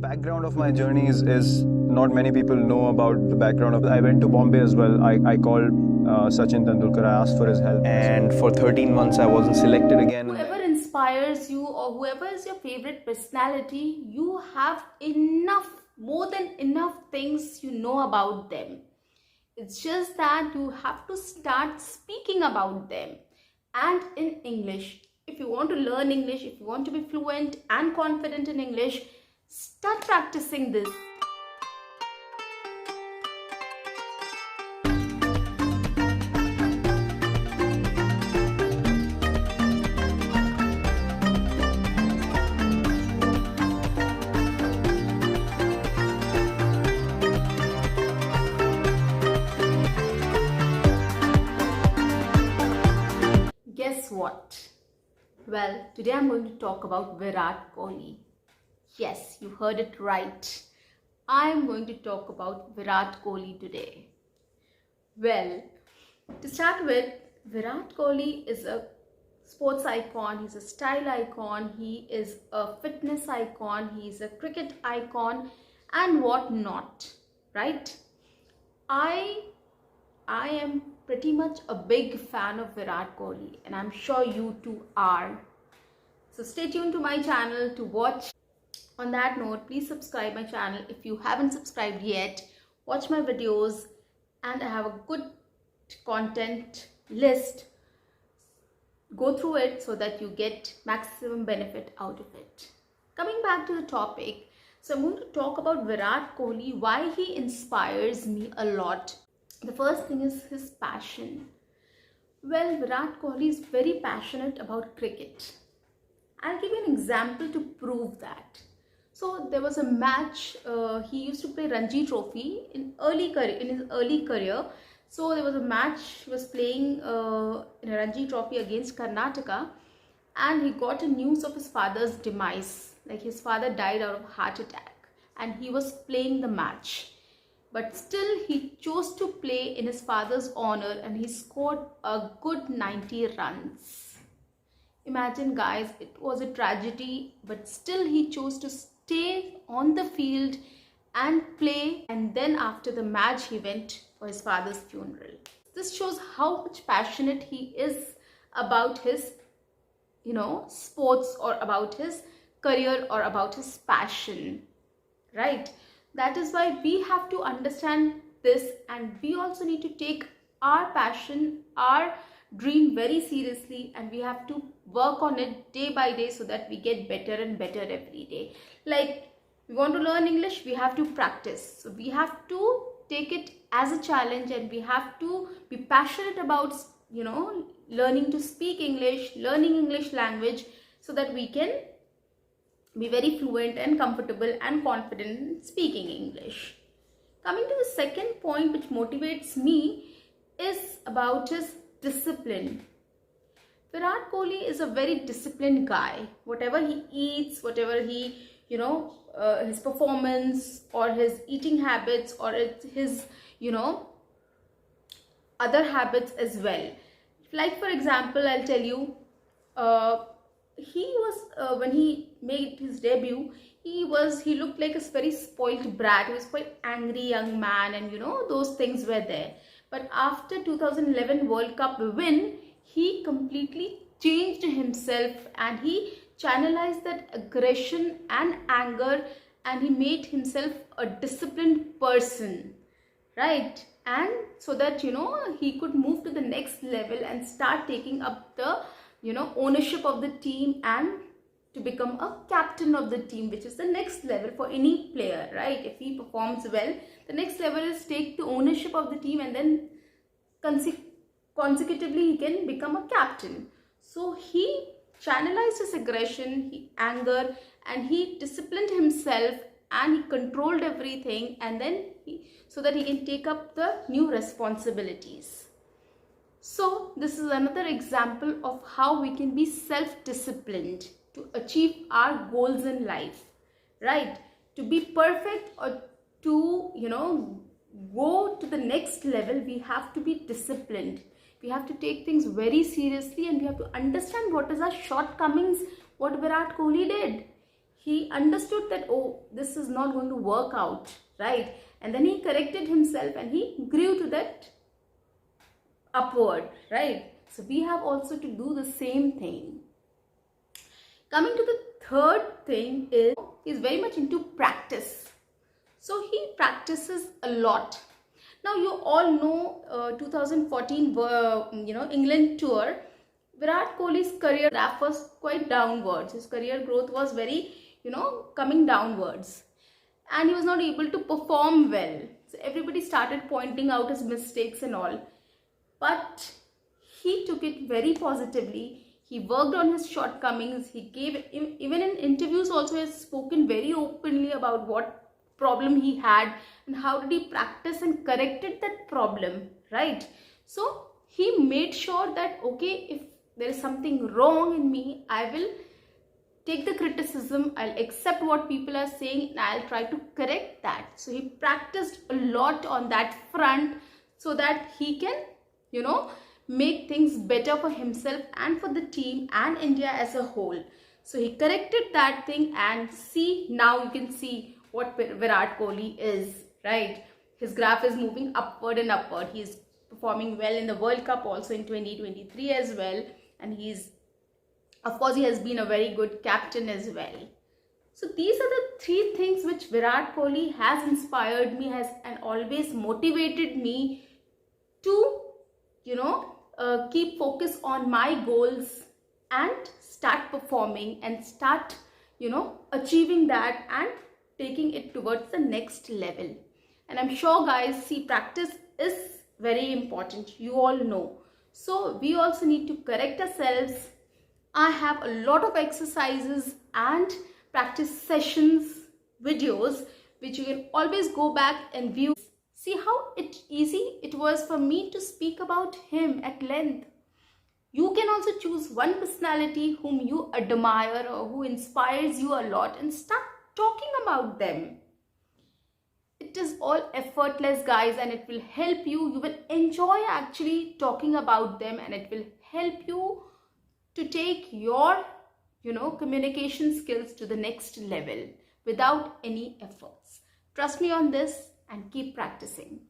background of my journey is not many people know about the background of. I went to Bombay as well. I called Sachin Tendulkar. I asked for his help, and for 13 months I wasn't selected again. Whoever inspires you or whoever is your favorite personality, you have enough, more than enough things you know about them. It's just that you have to start speaking about them, and in English. If you want to learn English, if you want to be fluent and confident in English, start practicing this. Guess what? Well, today I'm going to talk about Virat Kohli. Yes, you heard it right. I'm going to talk about Virat Kohli today. Well, to start with, Virat Kohli is a sports icon, he's a style icon, he is a fitness icon, he's a cricket icon, and what not, right? I am pretty much a big fan of Virat Kohli, and I'm sure you too are. So stay tuned to my channel to watch. On that note, please subscribe my channel if you haven't subscribed yet. Watch my videos, and I have a good content list. Go through it so that you get maximum benefit out of it. Coming back to the topic, so I'm going to talk about Virat Kohli, why he inspires me a lot. The first thing is his passion. Well, Virat Kohli is very passionate about cricket. I'll give you an example to prove that. So there was a match, he used to play Ranji Trophy in his early career. So there was a match, he was playing in a Ranji Trophy against Karnataka, and he got a news of his father's demise. Like his father died out of a heart attack, and he was playing the match. But still he chose to play in his father's honor, and he scored a good 90 runs. Imagine guys, it was a tragedy, but still he chose to stay on the field and play, and then after the match he went for his father's funeral. This shows how much passionate he is about his sports, or about his career, or about his passion, right? That is why we have to understand this, and we also need to take our passion, our dream very seriously, and we have to work on it day by day so that we get better and better every day. Like, we want to learn English, we have to practice. So we have to take it as a challenge, and we have to be passionate about, learning to speak English, learning English language, so that we can be very fluent and comfortable and confident in speaking English. Coming to the second point which motivates me is about his discipline. Virat Kohli is a very disciplined guy. Whatever he eats, whatever he, his performance or his eating habits, or his, other habits as well. Like for example, I'll tell you, he was when he made his debut, he looked like a very spoiled brat. He was quite angry young man, and those things were there. But after 2011 World Cup win, he completely changed himself, and he channelized that aggression and anger, and he made himself a disciplined person, right? And so that he could move to the next level and start taking up the ownership of the team, and to become a captain of the team, which is the next level for any player, right? If he performs well, the next level is take the ownership of the team, and then consecutively he can become a captain. So he channelized his aggression, anger, and he disciplined himself, and he controlled everything, and then so that he can take up the new responsibilities. So this is another example of how we can be self-disciplined to achieve our goals in life, right? To be perfect, or to go to the next level, we have to be disciplined. We have to take things very seriously, and we have to understand what is our shortcomings, what Virat Kohli did. he understood that, oh, this is not going to work out, right? And then he corrected himself and he grew to that upward, right? So we have also to do the same thing. Coming to the third thing is, he's very much into practice. So he practices a lot. Now you all know 2014 England tour, Virat Kohli's career graph was quite downwards. His career growth was very, coming downwards. And he was not able to perform well. So everybody started pointing out his mistakes and all. But he took it very positively. He worked on his shortcomings. He gave, even in interviews also, he has spoken very openly about what problem he had and how did he practice and corrected that problem, right? So he made sure that, okay, if there is something wrong in me, I will take the criticism, I'll accept what people are saying, and I'll try to correct that. So he practiced a lot on that front so that he can, make things better for himself and for the team and India as a whole. So he corrected that thing, and see, now you can see what Virat Kohli is, right? His graph is moving upward and upward. He is performing well in the World Cup also in 2023 as well. And of course, he has been a very good captain as well. So these are the three things which Virat Kohli has inspired me, and always motivated me to, keep focus on my goals and start performing and start, achieving that and taking it towards the next level. And I'm sure, guys, see, practice is very important. You all know. So we also need to correct ourselves. I have a lot of exercises and practice sessions, videos, which you can always go back and view. See how easy it was for me to speak about him at length. You can also choose one personality whom you admire or who inspires you a lot and start talking about them. It is all effortless, guys, and it will help you. You will enjoy actually talking about them, and it will help you to take your, communication skills to the next level without any efforts. Trust me on this and keep practicing.